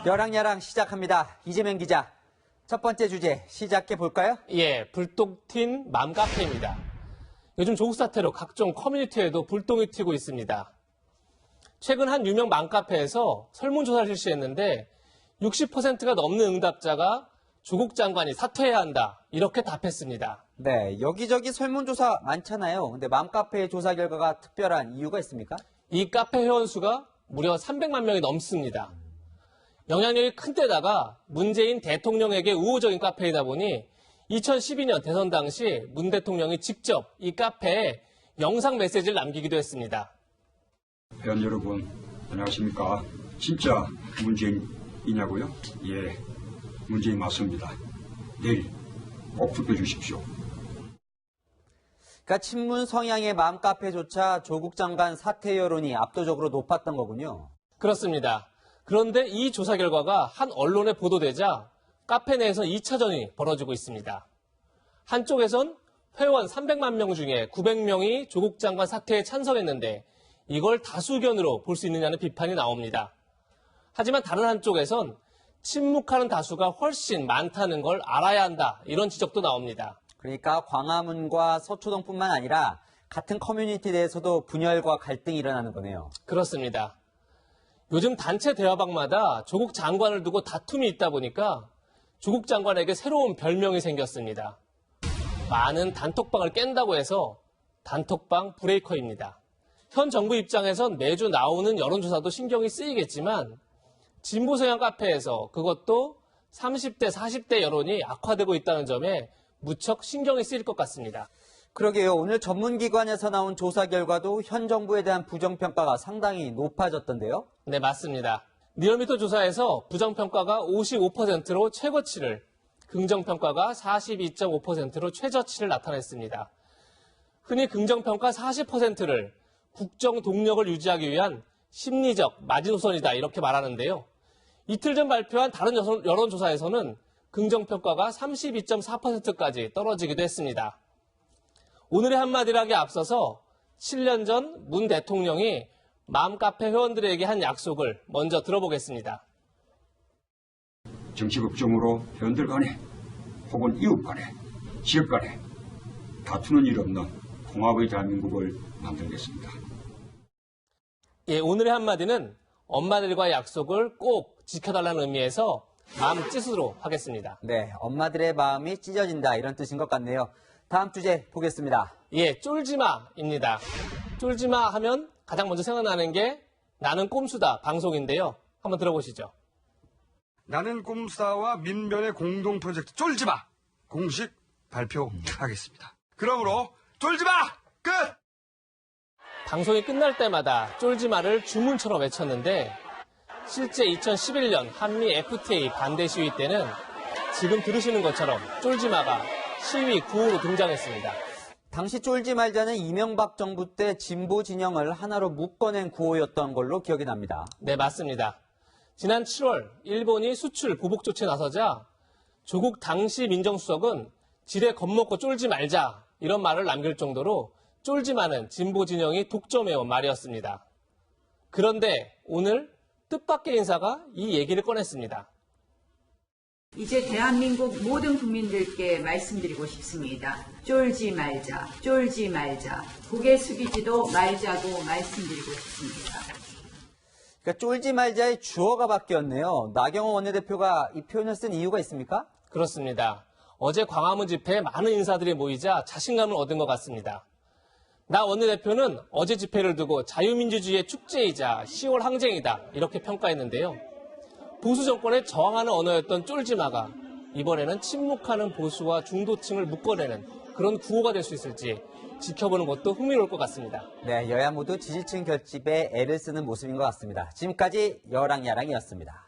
여랑야랑 시작합니다. 이재명 기자. 첫 번째 주제 시작해 볼까요? 예, 불똥 튄 맘카페입니다. 요즘 조국 사태로 각종 커뮤니티에도 불똥이 튀고 있습니다. 최근 한 유명 맘카페에서 설문조사를 실시했는데 60%가 넘는 응답자가 조국 장관이 사퇴해야 한다, 이렇게 답했습니다. 네, 여기저기 설문조사 많잖아요. 근데 맘카페의 조사 결과가 특별한 이유가 있습니까? 이 카페 회원 수가 무려 300만 명이 넘습니다. 영향력이 큰 데다가 문재인 대통령에게 우호적인 카페이다 보니 2012년 대선 당시 문 대통령이 직접 이 카페에 영상 메시지를 남기기도 했습니다. 회원 여러분, 안녕하십니까? 진짜 문재인이냐고요? 예, 문재인 맞습니다. 내일 꼭 투표해 주십시오. 그러니까 친문 성향의 맘카페조차 조국 장관 사퇴 여론이 압도적으로 높았던 거군요. 그렇습니다. 그런데 이 조사 결과가 한 언론에 보도되자 카페 내에서 2차전이 벌어지고 있습니다. 한쪽에선 회원 300만 명 중에 900명이 조국 장관 사퇴에 찬성했는데 이걸 다수 의견으로 볼 수 있느냐는 비판이 나옵니다. 하지만 다른 한쪽에선 침묵하는 다수가 훨씬 많다는 걸 알아야 한다, 이런 지적도 나옵니다. 그러니까 광화문과 서초동뿐만 아니라 같은 커뮤니티 내에서도 분열과 갈등이 일어나는 거네요. 그렇습니다. 요즘 단체 대화방마다 조국 장관을 두고 다툼이 있다 보니까 조국 장관에게 새로운 별명이 생겼습니다. 많은 단톡방을 깬다고 해서 단톡방 브레이커입니다. 현 정부 입장에선 매주 나오는 여론조사도 신경이 쓰이겠지만 진보 성향 카페에서 그것도 30대, 40대 여론이 악화되고 있다는 점에 무척 신경이 쓰일 것 같습니다. 그러게요. 오늘 전문기관에서 나온 조사 결과도 현 정부에 대한 부정평가가 상당히 높아졌던데요. 네, 맞습니다. 리얼미터 조사에서 부정평가가 55%로 최고치를, 긍정평가가 42.5%로 최저치를 나타냈습니다. 흔히 긍정평가 40%를 국정 동력을 유지하기 위한 심리적 마지노선이다, 이렇게 말하는데요. 이틀 전 발표한 다른 여론조사에서는 긍정평가가 32.4%까지 떨어지기도 했습니다. 오늘의 한마디락에 앞서서 7년 전 문 대통령이 맘카페 회원들에게 한 약속을 먼저 들어보겠습니다. 정치 걱정으로 회원들 간에 혹은 이웃 간에 지역 간에 다투는 일 없는 통합의 대한민국을 만들겠습니다. 예, 오늘의 한마디는 엄마들과의 약속을 꼭 지켜달라는 의미에서 마음 찢으도록 하겠습니다. 네, 엄마들의 마음이 찢어진다, 이런 뜻인 것 같네요. 다음 주제 보겠습니다. 예, 쫄지마입니다. 쫄지마 하면 가장 먼저 생각나는 게 나는 꼼수다 방송인데요. 한번 들어보시죠. 나는 꼼수다와 민변의 공동 프로젝트 쫄지마 공식 발표하겠습니다. 그러므로 쫄지마 끝! 방송이 끝날 때마다 쫄지마를 주문처럼 외쳤는데 실제 2011년 한미 FTA 반대 시위 때는 지금 들으시는 것처럼 쫄지마가 시위 구호로 등장했습니다. 당시 쫄지 말자는 이명박 정부 때 진보 진영을 하나로 묶어낸 구호였던 걸로 기억이 납니다. 네, 맞습니다. 지난 7월 일본이 수출 보복 조치에 나서자 조국 당시 민정수석은 지레 겁먹고 쫄지 말자, 이런 말을 남길 정도로 쫄지마는 진보 진영이 독점해온 말이었습니다. 그런데 오늘 뜻밖의 인사가 이 얘기를 꺼냈습니다. 이제 대한민국 모든 국민들께 말씀드리고 싶습니다. 쫄지 말자, 쫄지 말자, 고개 숙이지도 말자고 말씀드리고 싶습니다. 그러니까 쫄지 말자의 주어가 바뀌었네요. 나경원 원내대표가 이 표현을 쓴 이유가 있습니까? 그렇습니다. 어제 광화문 집회에 많은 인사들이 모이자 자신감을 얻은 것 같습니다. 나 원내대표는 어제 집회를 두고 자유민주주의의 축제이자 10월 항쟁이다, 이렇게 평가했는데요. 보수 정권에 저항하는 언어였던 쫄지마가 이번에는 침묵하는 보수와 중도층을 묶어내는 그런 구호가 될 수 있을지 지켜보는 것도 흥미로울 것 같습니다. 네, 여야 모두 지지층 결집에 애를 쓰는 모습인 것 같습니다. 지금까지 여랑야랑이었습니다.